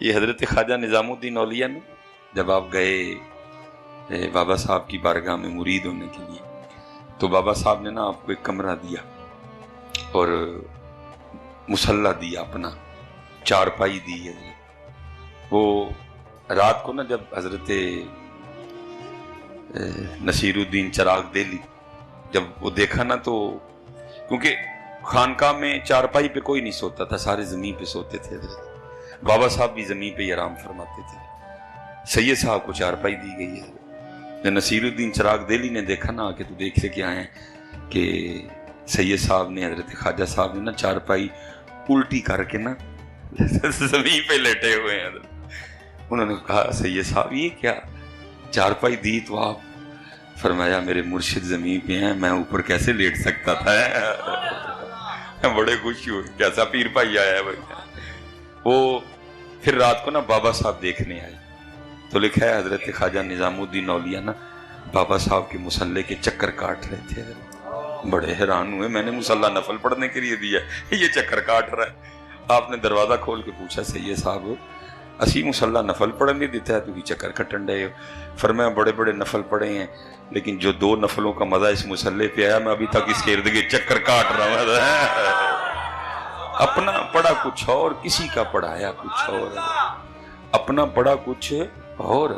یہ حضرت خواجہ نظام الدین اولیاء نے جب آپ گئے بابا صاحب کی بارگاہ میں مرید ہونے کے لیے تو بابا صاحب نے نا آپ کو ایک کمرہ دیا اور مصلی دیا، اپنا چارپائی دی ہے۔ وہ رات کو نا جب حضرت نصیر الدین چراغ دہلی جب وہ دیکھا نا تو کیونکہ خانقاہ میں چارپائی پہ کوئی نہیں سوتا تھا، سارے زمین پہ سوتے تھے حضرت، بابا صاحب بھی زمین پہ ہی آرام فرماتے تھے۔ سید صاحب کو چارپائی دی گئی ہے۔ جب نصیر الدین چراغ دہلی نے دیکھا نا کہ تو دیکھ سے کیا ہے کہ سید صاحب نے حضرت خواجہ صاحب نے نا چارپائی الٹی کر کے نا زمین پہ لیٹے ہوئے ہیں حضرت۔ انہوں نے کہا سید صاحب یہ کیا چارپائی دی تو آپ؟ فرمایا میرے مرشد زمین پہ ہیں، میں اوپر کیسے لیٹ سکتا تھا۔ بڑے خوشی ہوئے، کیسا پیر بھائی آیا ہے بھائی۔ وہ پھر رات کو نا بابا صاحب دیکھنے آئے تو لکھا ہے حضرت خواجہ نظام الدین اولیاء نا بابا صاحب کے مصلی کے چکر کاٹ رہے تھے۔ بڑے حیران ہوئے، میں نے مصلی نفل پڑھنے کے لیے دیا، یہ چکر کاٹ رہا ہے۔ آپ نے دروازہ کھول کے پوچھا سید صاحب اسی مصلی نفل پڑھنے دیتا ہے تو یہ چکر کٹن رہے ہو؟ فرمایا بڑے بڑے نفل پڑھے ہیں لیکن جو 2 نفلوں کا مزہ اس مصلی پہ آیا میں ابھی تک اس کے ارد گرد چکر کاٹ رہا ہوں۔ اپنا پڑھا کچھ اور، کسی کا پڑھایا کچھ اور، اپنا پڑھا کچھ اور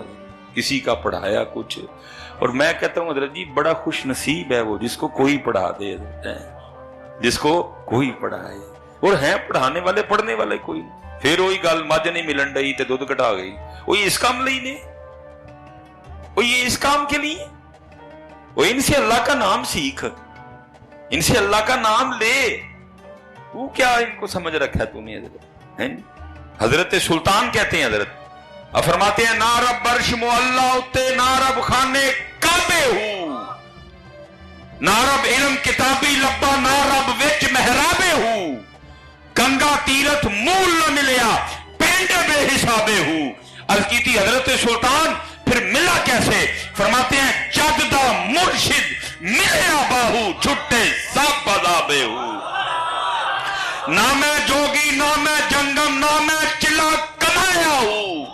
کسی کا پڑھایا کچھ اور۔ میں کہتا ہوں حضرت جی بڑا خوش نصیب ہے وہ جس کو کوئی پڑھا دے، جس کو کوئی پڑھائے، اور ہیں پڑھانے والے پڑھنے والے کوئی نہیں۔ پھر وہی گل مجھ نہیں ملن رہی تے دودھ کٹا گئی، وہ اس کام لئی نے، وہ یہ اس کام کے لیے، وہ ان سے اللہ کا نام سیکھ، ان سے اللہ کا نام لے۔ تو کیا ان کو سمجھ رکھا ہے تو نے حضرت؟ حضرت سلطان کہتے ہیں حضرت فرماتے ہیں نہ رب برش معلّہ اتے نہ رب خانے کعبے ہوں، نہ رب علم کتابی لبا نہ رب وچ محرابے ہوں، گنگا تیرت مول نہ ملیا پینڈے بے حسابے ہوں۔ عرض کی تھی حضرت سلطان پھر ملا کیسے؟ فرماتے ہیں جگ دا مرشد ملیا باہو چھٹے سب بذابے ہوں۔ نہ میں جوگی نہ میں جنگم نہ میں چلا کمایا ہوں،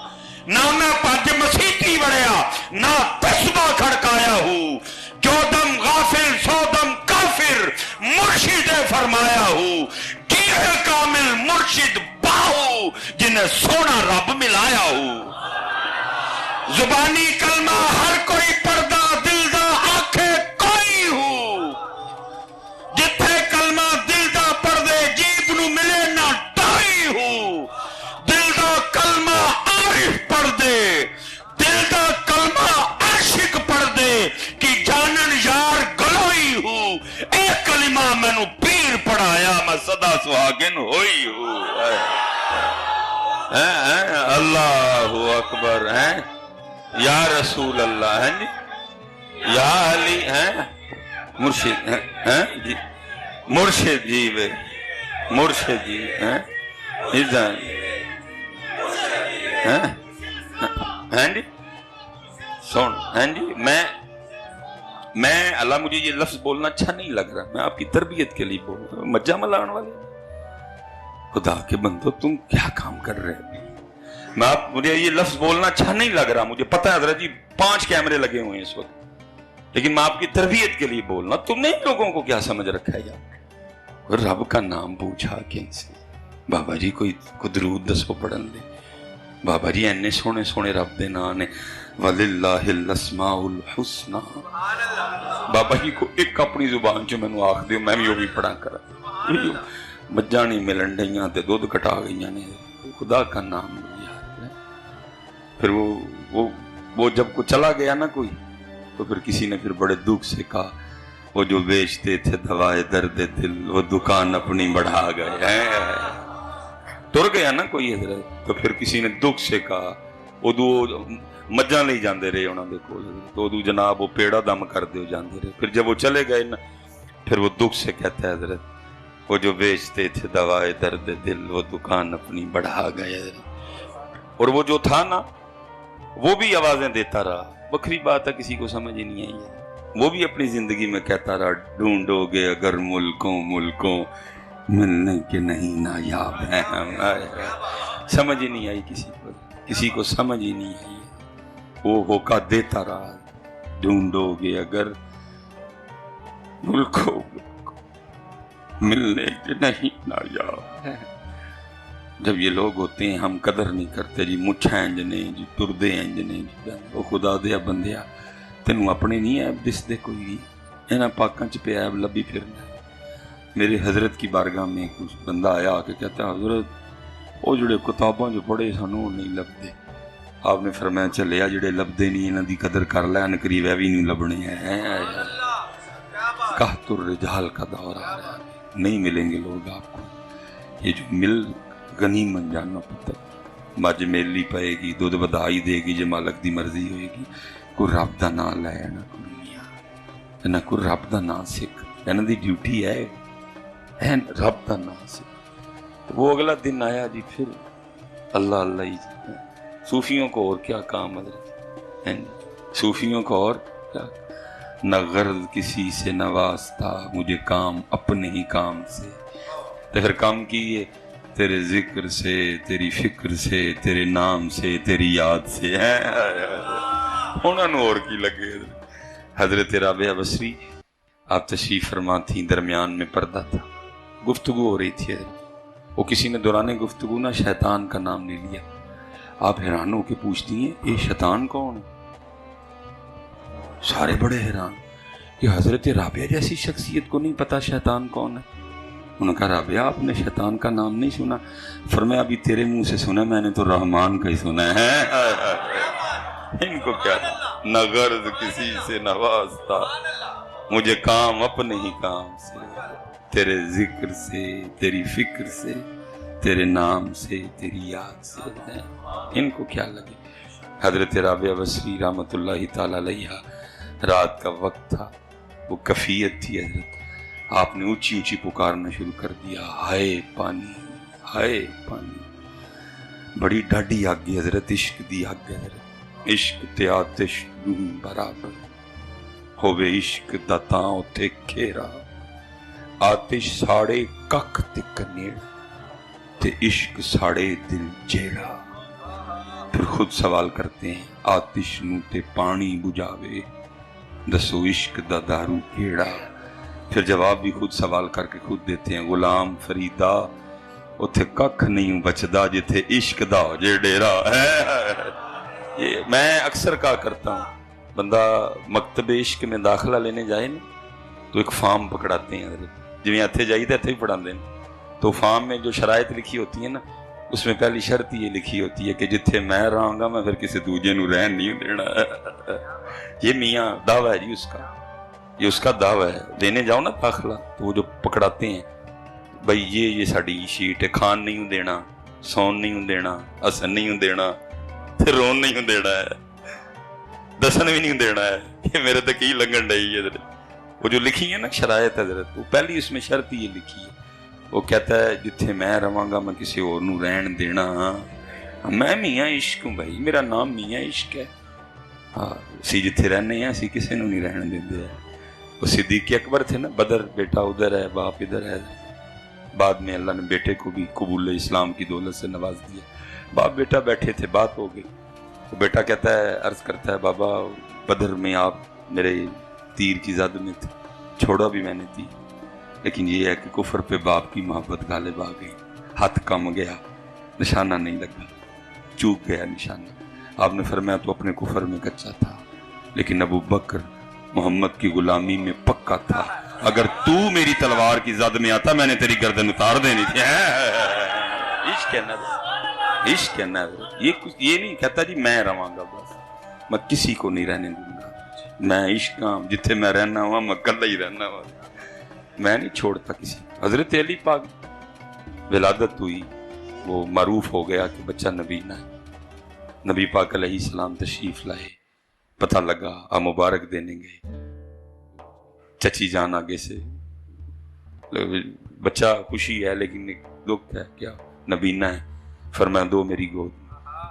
نہ میں پج مسیتی بڑھیا نہ تسبہ کھڑکایا ہوں، جو دم غافل سو دم کافر مرشد فرمایا ہوں، کیے کامل مرشد باہو جنہیں سونا رب ملایا ہوں۔ زبانی کلمہ ہر کوئی پردہ دل دا آنکھے کوئی ہوں، جتھے کلمہ دل دا پردے جیب نو ملے نہ ٹائی ہوں، دل دا کلمہ عارف پردے دل دا کلمہ عاشق پردے کی جانن یار گلوئی ہوں، اے کلمہ میں نو پیر پڑھایا میں صدا سہاگن ہوئی ہوں۔ اللہ اکبر ہے یا رسول اللہ ہے جی یا علی ہے مرشد ہے جی مرشد جی بے مرشد جی ہیں جی سن ہیں جی میں اللہ مجھے یہ لفظ بولنا اچھا نہیں لگ رہا، میں آپ کی تربیت کے لیے بول رہا ہوں، مجہ ملان والے خدا کے بندو تم کیا کام کر رہے ہیں؟ مجھے یہ لفظ بولنا اچھا نہیں لگ رہا، مجھے پتہ ہے حضرت جی 5 کیمرے لگے ہوئے ہیں اس وقت، لیکن میں آپ کی تربیت کے لیے بولنا، تم نے لوگوں کو کیا سمجھ رکھا ہے یار؟ رب کا نام پوچھا کہ سے بابا جی کوئی درود دسو پڑھن دے، بابا جی اینے سونے سونے رب دے نام نے وَلِلَّهِ الْأَسْمَاءُ الْحُسْنَى، بابا جی کو ایک اپنی زبان جو میں نے آخ دیو میں بھی پڑھا کرا، مجھا نہیں ملن ڈیاں تے دودھ کٹا گئیاں نے، خدا کا نام لیا۔ پھر وہ جب کو چلا گیا نا کوئی تو پھر کسی نے پھر بڑے دکھ سے کہا وہ جو بیچتے تھے دوائے درد دل وہ دکان اپنی بڑھا گئے، ٹر گیا نا کوئی حضرت، تو پھر کسی نے دکھ سے کہا وہ مجھاں لے جاندے رہے انہوں نے کول، تو جناب وہ پیڑا دم کر دے جاندے رہے، پھر جب وہ چلے گئے نا پھر وہ دکھ سے کہتا ہے حضرت وہ جو بیچتے تھے دوائے درد دل وہ دکان اپنی بڑھا گئے، اور وہ جو تھا نا وہ بھی آوازیں دیتا رہا، بکری بات ہے کسی کو سمجھ ہی نہیں آئی ہے، وہ بھی اپنی زندگی میں کہتا رہا ڈھونڈو گے اگر ملکوں ملکوں ملنے کے نہیں نایاب ہیں ہم، سمجھ ہی نہیں آئی کسی کو سمجھ ہی نہیں آئی. وہ ہوکا دیتا رہا ڈھونڈو گے اگر ملکوں ملنے کے نہیں نایاب. جب یہ لوگ ہوتے ہیں ہم قدر نہیں کرتے جی. مچھا انجنے جی ٹردے انجنے جی. وہ خدا دیا بندیا تینوں اپنے نہیں عیب دستے کوئی بھی انہاں پاکاں چ پہ عیب لبھی پھرنا. میرے حضرت کی بارگاہ میں کچھ بندہ آیا آ کے کہتا ہے حضرت وہ جڑے کتاباں جو پڑھے سانوں نہیں لبدے. آپ نے فرمایا چلیا جڑے لبدے نہیں انہاں دی قدر کر لے ان قریب بھی نہیں لبنے ہیں. قحط الرجال کا دور آ رہا ہے نہیں ملیں گے لوگ آپ کو. یہ جو مل غنیمت جانو پتہ مجھ میلی پائے گی دودھ بدائی دے گی جے مالک دی مرضی ہوئے گی. کوئی رب دا نام لے نہ کوئی میاں نہ کوئی رب دا نام سکھ انہاں دی ڈیوٹی ہے رب دا نام سکھ. وہ اگلا دن آیا جی پھر اللہ اللہ ہی جی. صوفیوں کو اور کیا کام حضرت صوفیوں کو اور کیا نہ غرض کسی سے نہ واسطہ مجھے کام اپنے ہی کام سے. تو پھر کام کیے تیرے ذکر سے تیری فکر سے تیرے نام سے تیری یاد سے. انہوں نے اور کی لگے. حضرت رابعہ بصری آپ تشریف فرما تھیں درمیان میں پردہ تھا گفتگو ہو رہی تھی. وہ کسی نے دوران گفتگو نہ شیطان کا نام لے لیا. آپ حیران ہو کے پوچھتی ہیں یہ شیطان کون ہے؟ سارے بڑے حیران کہ حضرت رابعہ جیسی شخصیت کو نہیں پتا شیطان کون ہے. انہوں نے کہا رابعہ آپ نے شیطان کا نام نہیں سنا؟ فرمایا ابھی تیرے منہ سے سنا میں نے تو رحمان کا ہی سنا ہے. ان کو کیا نہ غرض کسی سے نہ واسطہ مجھے کام اپنے ہی کام سے تیرے ذکر سے تیری فکر سے تیرے نام سے تیری یاد سے. ان کو کیا لگے. حضرت رابعہ بصری رحمۃ اللہ تعالی علیہ رات کا وقت تھا وہ کفیت تھی. حضرت آپ نے اونچی اونچی پکارنا شروع کر دیا ہائے پانی ہائے پانی. بڑی ڈاڈی آگ گئی حضرت عشق دی آگ. حضرت عشق تے آتش برابر ہووے عشق دا تاں اتے کھیرا آتش ساڑے ککھ تے کنیڑ تے عشق ساڑے دل جیڑا. پھر خود سوال کرتے ہیں آتش نو تے پانی بجھاوے دسو عشق دا دارو کیڑا. پھر جواب بھی خود سوال کر کے خود دیتے ہیں غلام فریدا اتھے ککھ نہیں بچدا جتھے عشق دا ہو جے ڈیرا. یہ میں اکثر کہا کرتا ہوں بندہ مکتب عشق میں داخلہ لینے جائے نا تو ایک فارم پکڑاتے ہیں جویں اتھے جائیے تے اتھے ہی پڑھا دیں. تو فارم میں جو شرائط لکھی ہوتی ہیں نا اس میں پہلی شرط یہ لکھی ہوتی ہے کہ جتھے میں رہاں گا میں پھر کسی دوجے نو رہن نہیں دینا. یہ میاں دعویٰ ہے جی اس کا یہ اس کا دعویٰ ہے. دینے جاؤ نا داخلہ تو وہ جو پکڑاتے ہیں بھائی یہ ساڑی شیٹ ہے کھان نہیں دینا سون نہیں دینا حسن نہیں دینا پھر رون نہیں دینا ہے دسن بھی نہیں دینا ہے کہ میرے تک ہی لنگن ڈائی ہے. وہ جو لکھی ہے نا شرائط حضرت وہ پہلی اس میں شرط یہ لکھی ہے. وہ کہتا ہے جتھے میں رہاں گا میں کسی اور نو رہن دینا. میں میاں عشق ہوں بھائی میرا نام میاں عشق ہے. اسی جتھے رہنے ہیں اسی کسی نو نہیں رہن دیندے. وہ صدیق اکبر تھے نا بدر بیٹا ادھر ہے باپ ادھر ہے. بعد میں اللہ نے بیٹے کو بھی قبول اسلام کی دولت سے نواز دیا. باپ بیٹا بیٹھے تھے بات ہو گئی. وہ بیٹا کہتا ہے عرض کرتا ہے بابا بدر میں آپ میرے تیر کی زد میں تھے چھوڑا بھی میں نے تھی لیکن یہ ہے کہ کفر پہ باپ کی محبت غالب آ گئی. ہاتھ کم گیا نشانہ نہیں لگا چوک گیا نشانہ. آپ نے فرمایا تو اپنے کفر میں کچا تھا لیکن ابو بکر محمد کی غلامی میں پکا تھا. اگر تو میری تلوار کی زد میں آتا میں نے تیری گردن اتار دینی تھی. عشق ہے نا عشق ہے نا. یہ نہیں کہتا جی میں رہاں گا بس میں کسی کو نہیں رہنے دوں گا. میں عشق ہوں جتھے میں رہنا ہوا میں کلا ہی رہنا ہوا میں نہیں چھوڑتا کسی. حضرت علی پاک ولادت ہوئی وہ معروف ہو گیا کہ بچہ نبی نہ ہے. نبی پاک علیہ السلام تشریف لائے پتہ لگا آ مبارک دینے گئے. چچی جان آگے سے بچہ خوشی ہے لیکن ایک دکھ ہے کیا نبینہ ہے. فرمایا دو میری گود.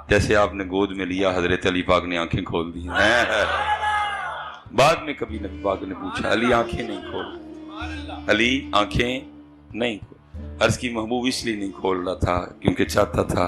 جیسے آپ نے گود میں لیا حضرت علی پاک نے آنکھیں کھول دی. بعد میں کبھی نبی پاک نے پوچھا علی آنکھیں نہیں کھول علی آنکھیں نہیں کھول. عرض کی محبوب اس لیے نہیں کھول رہا تھا کیونکہ چاہتا تھا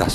10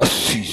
80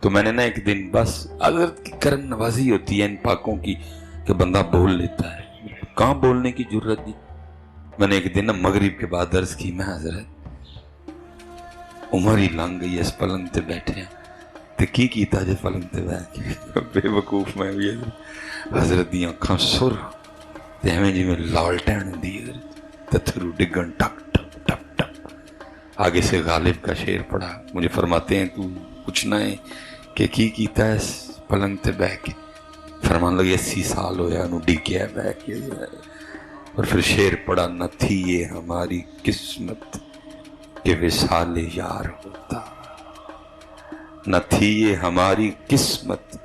تو میں نے نا ایک دن بس حضرت کی کرم نوازی ہوتی ہے ان پاکوں کی کہ بندہ بول لیتا ہے، کہاں بولنے کی جرت دی. میں نے ایک دن نا مغرب کے بعد عرض کی، میں حضرت عمر ہی لنگ گئی اس پلنگ تے بیٹھے ہیں تے کی کیتا جے پلنگ تے بیٹھ کے. بے وقوف میں بھی حضرت دی اکھاں سرخ تے ایویں جویں لالٹین ہوندی ہے، تتھرو ڈگن ٹک ٹک ٹک ٹک. آگے سے غالب کا شعر پڑھا. مجھے فرماتے ہیں تو پوچھنا ہے کہ کی کیتا ہے اس پلنگ تے بیٹھ کے؟ فرمان لگے 80 سال ہویا انہوں ڈگیا بیٹھ کے. اور پھر شعر پڑھا، نہ تھی یہ ہماری قسمت کہ وصال یار ہوتا، نہ تھی یہ ہماری قسمت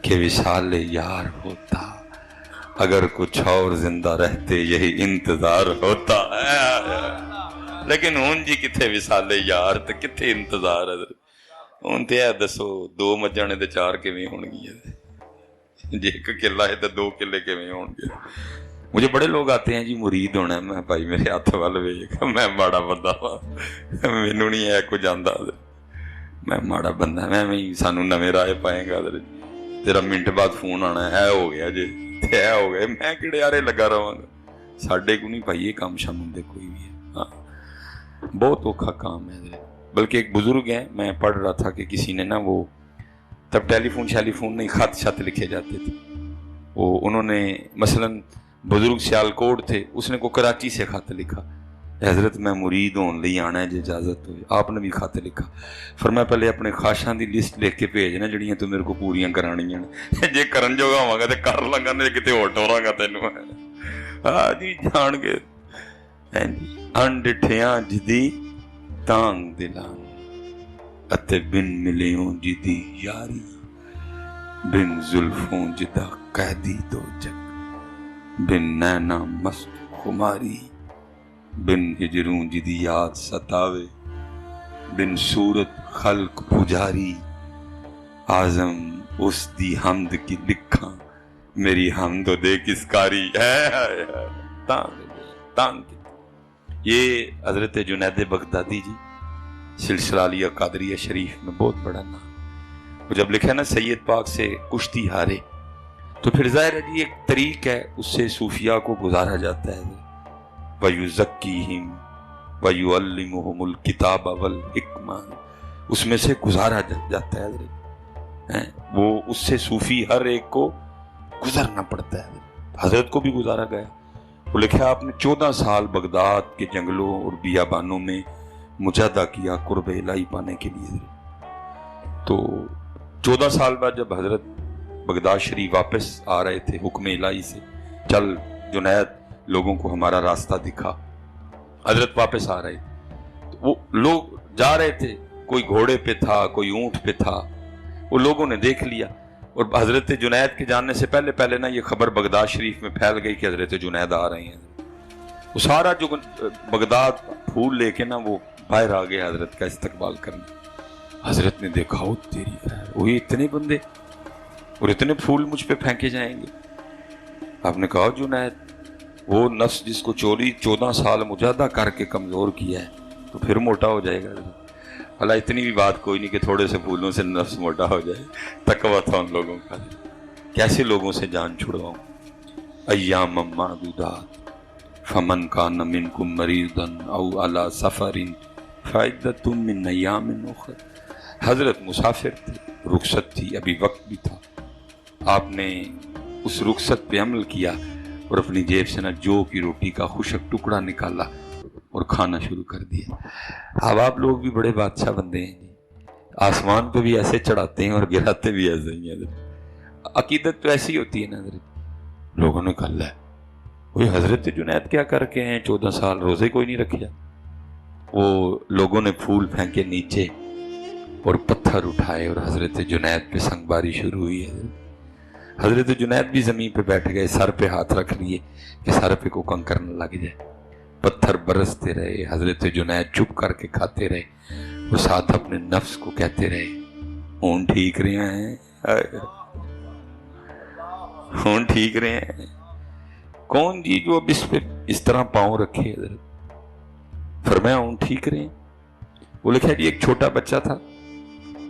کہ وصال یار ہوتا، اگر کچھ اور زندہ رہتے یہی انتظار ہوتا. لیکن ہون جی کتھے وصال یار تے کتھے انتظار ہے. ہون تے دسو 2 مجھانے تے 4 کیویں ہون گی، جی 1 کلا ہے تے 2 کلے کیویں ہون گے. مجھے بڑے لوگ آتے ہیں جی مرید ہونا ہے. میں بھائی میرے ہاتھ وال ویکھ، میں ماڑا بندہ وا، مینوں نہیں ہے کچھ آندا، میں ماڑا بندہ. میں سانو نویں رائے پائے گا، تیرا منٹ بعد فون آنا ہے ہو گیا جی اے ہو گئے. میں کہڑے یارے لگا رہا گا، ساڈے کو نہیں بھائی یہ کام شام ہوں کوئی بھی ہے. ہاں بہت اوکھا کام ہے. بلکہ ایک بزرگ ہیں، میں پڑھ رہا تھا کہ کسی نے نا وہ تب ٹیلی فون نہیں، خط شت لکھے جاتے تھے. وہ انہوں نے مثلاً بزرگ سیالکوٹ تھے، اس نے کو کراچی سے خط لکھا، حضرت میں مرید ہون لئی آنا ہے جی اجازت ہوئی. آپ نے بھی خط لکھا، فرمایا پہلے اپنے خواہشاں دی لسٹ لکھ کے بھیجنا جڑیاں تو میرے کو پوریاں کرانیاں نے، جے کرن جوگا ہواں گا تے کر لگا، تے کتے ہور ٹوراں گا تینوں. ہاں جی جان کے انڈٹھیاں جدی تانگ دلان اتے بن ملیوں جدی یاری، بن زلفوں جدا قیدی دو جگ، بن نینا مست خماری، بن ہجروں جدی یاد ستاوے، بن صورت خلق پجاری، آزم اس دی حمد کی لکھاں میری حمد و دے کس کاری. تانگ. یہ حضرت جنید بغدادی جی سلسلہ علیہ قادریہ شریف میں بہت بڑا نام. وہ جب لکھا نا سید پاک سے کشتی ہارے، تو پھر ظاہر ہے جی ایک طریق ہے، اس سے صوفیاء کو گزارا جاتا ہے. وَيُزَكِّيهِمْ وَيُعَلِّمُهُمُ الْكِتَابَ وَالْحِكْمَةَ، اس میں سے گزارا جاتا ہے. وہ اس سے صوفی ہر ایک کو گزرنا پڑتا ہے. حضرت کو بھی گزارا گیا. وہ لکھا آپ نے 14 سال بغداد کے جنگلوں اور بیابانوں میں مجاہدہ کیا قرب الہی پانے کے لیے. تو 14 سال بعد جب حضرت بغداد شریف واپس آ رہے تھے حکم الہی سے، چل جنید لوگوں کو ہمارا راستہ دکھا، حضرت واپس آ رہے تھے. تو وہ لوگ جا رہے تھے، کوئی گھوڑے پہ تھا، کوئی اونٹ پہ تھا. وہ لوگوں نے دیکھ لیا، اور حضرت جنید کے جاننے سے پہلے نا یہ خبر بغداد شریف میں پھیل گئی کہ حضرت جنید آ رہے ہیں. وہ سارا جو بغداد پھول لے کے نا وہ باہر آ گئے حضرت کا استقبال کرنے. حضرت نے دیکھا وہ تیری خیر، وہ اتنے بندے اور اتنے پھول مجھ پہ پھینکے جائیں گے. آپ نے کہا جنید وہ نفس جس کو 14 سال مجاہدہ کر کے کمزور کیا ہے تو پھر موٹا ہو جائے گا. اللہ اتنی بھی بات کوئی نہیں کہ تھوڑے سے پھولوں سے نفس موٹا ہو جائے. تقویٰ تھا ان لوگوں کا. کیسے لوگوں سے جان چھڑواؤں. ایام معدودات فمن کان منکم مریضا او علی سفر فعدۃ من ایام اخر. حضرت مسافر تھے، رخصت تھی، ابھی وقت بھی تھا. آپ نے اس رخصت پہ عمل کیا اور اپنی جیب سے نہ جو کی روٹی کا خشک ٹکڑا نکالا اور کھانا شروع کر دیا. اب آپ لوگ بھی بڑے بادشاہ بندے ہیں جی، آسمان پہ بھی ایسے چڑھاتے ہیں اور گراتے بھی ایسے ہی ہیں. عقیدت تو ایسی ہوتی ہے نا حضرت. لوگوں نے کہا ہے وہی حضرت جنید کیا کر کے ہیں 14 سال روزے کوئی نہیں رکھے. وہ لوگوں نے پھول پھینکے نیچے اور پتھر اٹھائے اور حضرت جنید پہ سنگ باری شروع ہوئی. حضرت جنید بھی زمین پہ بیٹھ گئے، سر پہ ہاتھ رکھ لیے کہ سر پہ کو کنکر نہ لگ جائے. پتھر برستے رہے، حضرت جنید چپ کر کے کھاتے رہے اور ساتھ اپنے نفس کو کہتے رہے ہون ٹھیک رہے ہیں، ہون ٹھیک رہے ہیں. کون جی جو اب اس پہ اس طرح پاؤں رکھے؟ حضرت فرمایا ہون ٹھیک رہے ہیں. وہ لکھا جی ایک چھوٹا بچہ تھا،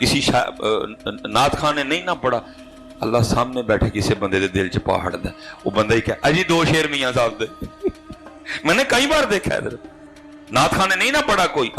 کسی نعت خان نے نہیں نہ پڑھا، اللہ سامنے بیٹھے کسی بندے دے دل چ پا ہٹدا، وہ بندہ ہی کہ اجی 2 شعر میاں صاحب دے میں نے کئی بار دیکھا ہے، نعت خان نے نہیں نہ پڑھا کوئی